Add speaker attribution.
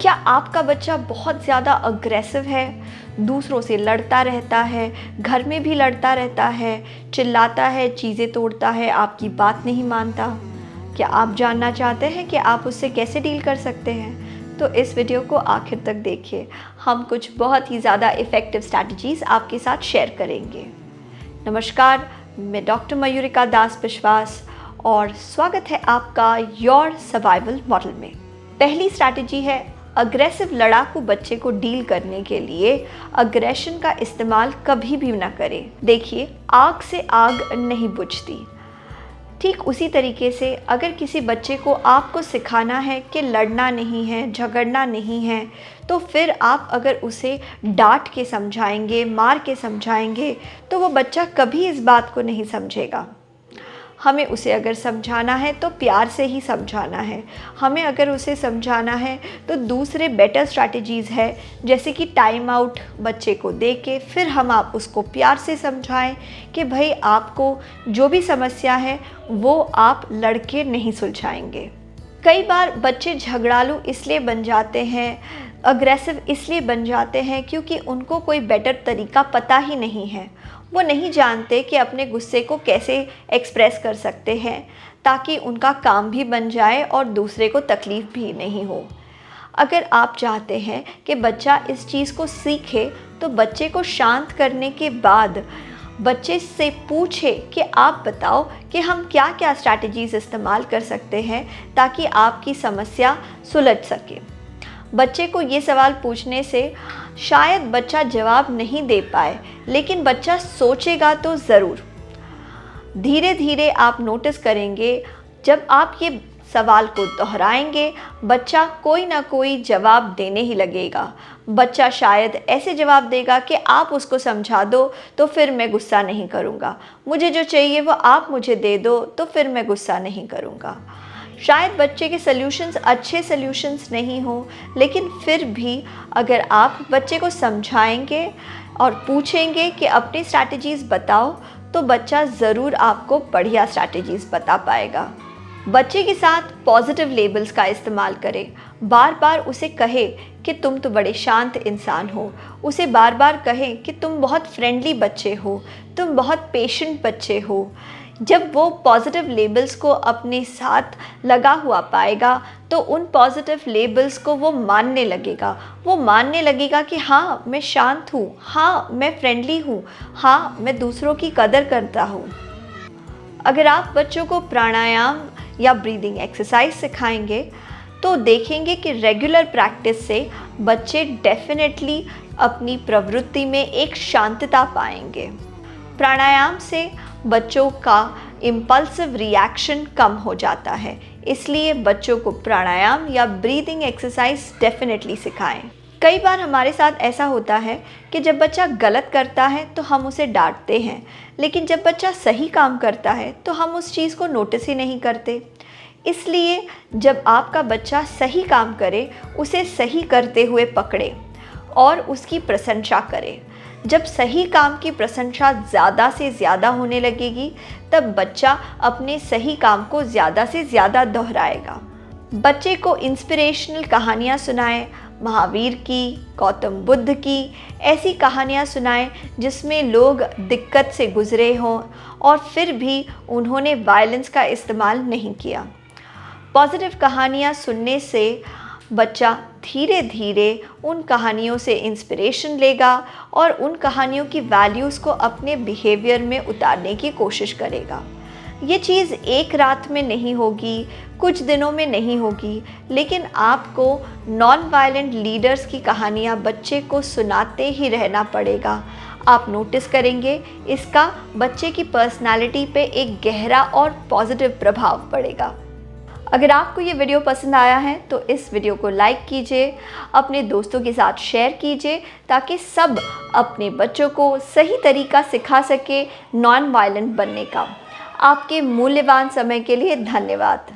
Speaker 1: क्या आपका बच्चा बहुत ज़्यादा अग्रेसिव है, दूसरों से लड़ता रहता है, घर में भी लड़ता रहता है, चिल्लाता है, चीज़ें तोड़ता है, आपकी बात नहीं मानता? क्या आप जानना चाहते हैं कि आप उससे कैसे डील कर सकते हैं? तो इस वीडियो को आखिर तक देखिए। हम कुछ बहुत ही ज़्यादा इफ़ेक्टिव स्ट्रैटेजीज़ आपके साथ शेयर करेंगे। नमस्कार, मैं डॉक्टर मयूरिका दास विश्वास और स्वागत है आपका योर सर्वाइवल मॉडल में। पहली स्ट्रैटेजी है अग्रेसिव लड़ाकू बच्चे को डील करने के लिए अग्रेशन का इस्तेमाल कभी भी ना करें। देखिए, आग से आग नहीं बुझती। ठीक उसी तरीके से अगर किसी बच्चे को आपको सिखाना है कि लड़ना नहीं है, झगड़ना नहीं है, तो फिर आप अगर उसे डांट के समझाएंगे, मार के समझाएंगे, तो वो बच्चा कभी इस बात को नहीं समझेगा। हमें उसे अगर समझाना है तो प्यार से ही समझाना है। हमें अगर उसे समझाना है तो दूसरे बेटर स्ट्रैटेजीज़ है, जैसे कि टाइम आउट बच्चे को दे के फिर आप उसको प्यार से समझाएं कि भाई आपको जो भी समस्या है वो आप लड़के नहीं सुलझाएंगे। कई बार बच्चे झगड़ालू इसलिए बन जाते हैं, अग्रेसिव इसलिए बन जाते हैं क्योंकि उनको कोई बेटर तरीका पता ही नहीं है। वो नहीं जानते कि अपने गुस्से को कैसे एक्सप्रेस कर सकते हैं ताकि उनका काम भी बन जाए और दूसरे को तकलीफ़ भी नहीं हो। अगर आप चाहते हैं कि बच्चा इस चीज़ को सीखे तो बच्चे को शांत करने के बाद बच्चे से पूछे कि आप बताओ कि हम क्या क्या स्ट्रैटेजीज़ इस्तेमाल कर सकते हैं ताकि आपकी समस्या सुलझ सके। बच्चे को ये सवाल पूछने से शायद बच्चा जवाब नहीं दे पाए, लेकिन बच्चा सोचेगा तो ज़रूर। धीरे धीरे आप नोटिस करेंगे, जब आप ये सवाल को दोहराएंगे, बच्चा कोई ना कोई जवाब देने ही लगेगा। बच्चा शायद ऐसे जवाब देगा कि आप उसको समझा दो तो फिर मैं गुस्सा नहीं करूँगा, मुझे जो चाहिए वो आप मुझे दे दो तो फिर मैं गुस्सा नहीं करूँगा। शायद बच्चे के सल्यूशंस अच्छे सल्यूशंस नहीं हो, लेकिन फिर भी अगर आप बच्चे को समझाएंगे और पूछेंगे कि अपनी स्ट्रैटेजीज़ बताओ, तो बच्चा ज़रूर आपको बढ़िया स्ट्रैटेजीज़ बता पाएगा। बच्चे के साथ पॉजिटिव लेबल्स का इस्तेमाल करें। बार बार उसे कहे कि तुम तो बड़े शांत इंसान हो। उसे बार बार कहें कि तुम बहुत फ्रेंडली बच्चे हो, तुम बहुत पेशेंट बच्चे हो। जब वो पॉजिटिव लेबल्स को अपने साथ लगा हुआ पाएगा तो उन पॉजिटिव लेबल्स को वो मानने लगेगा। वो मानने लगेगा कि हाँ, मैं शांत हूँ, हाँ, मैं फ्रेंडली हूँ, हाँ, मैं दूसरों की कदर करता हूँ। अगर आप बच्चों को प्राणायाम या ब्रीदिंग एक्सरसाइज सिखाएंगे तो देखेंगे कि रेगुलर प्रैक्टिस से बच्चे डेफिनेटली अपनी प्रवृत्ति में एक शांतता पाएंगे। प्राणायाम से बच्चों का इम्पल्सिव रिएक्शन कम हो जाता है, इसलिए बच्चों को प्राणायाम या ब्रीदिंग एक्सरसाइज डेफिनेटली सिखाएं। कई बार हमारे साथ ऐसा होता है कि जब बच्चा गलत करता है तो हम उसे डांटते हैं, लेकिन जब बच्चा सही काम करता है तो हम उस चीज़ को नोटिस ही नहीं करते। इसलिए जब आपका बच्चा सही काम करे, उसे सही करते हुए पकड़े और उसकी प्रशंसा करें। जब सही काम की प्रशंसा ज़्यादा से ज़्यादा होने लगेगी, तब बच्चा अपने सही काम को ज़्यादा से ज़्यादा दोहराएगा। बच्चे को इंस्पिरेशनल कहानियाँ सुनाएं, महावीर की, गौतम बुद्ध की, ऐसी कहानियाँ सुनाएं जिसमें लोग दिक्कत से गुजरे हों और फिर भी उन्होंने वायलेंस का इस्तेमाल नहीं किया। पॉजिटिव कहानियाँ सुनने से बच्चा धीरे धीरे उन कहानियों से इंस्पिरेशन लेगा और उन कहानियों की वैल्यूज़ को अपने बिहेवियर में उतारने की कोशिश करेगा। ये चीज़ एक रात में नहीं होगी, कुछ दिनों में नहीं होगी, लेकिन आपको नॉन वायलेंट लीडर्स की कहानियाँ बच्चे को सुनाते ही रहना पड़ेगा। आप नोटिस करेंगे इसका बच्चे की पर्सनालिटी पे एक गहरा और पॉजिटिव प्रभाव पड़ेगा। अगर आपको ये वीडियो पसंद आया है तो इस वीडियो को लाइक कीजिए, अपने दोस्तों के साथ शेयर कीजिए ताकि सब अपने बच्चों को सही तरीका सिखा सके नॉन वायलेंट बनने का। आपके मूल्यवान समय के लिए धन्यवाद।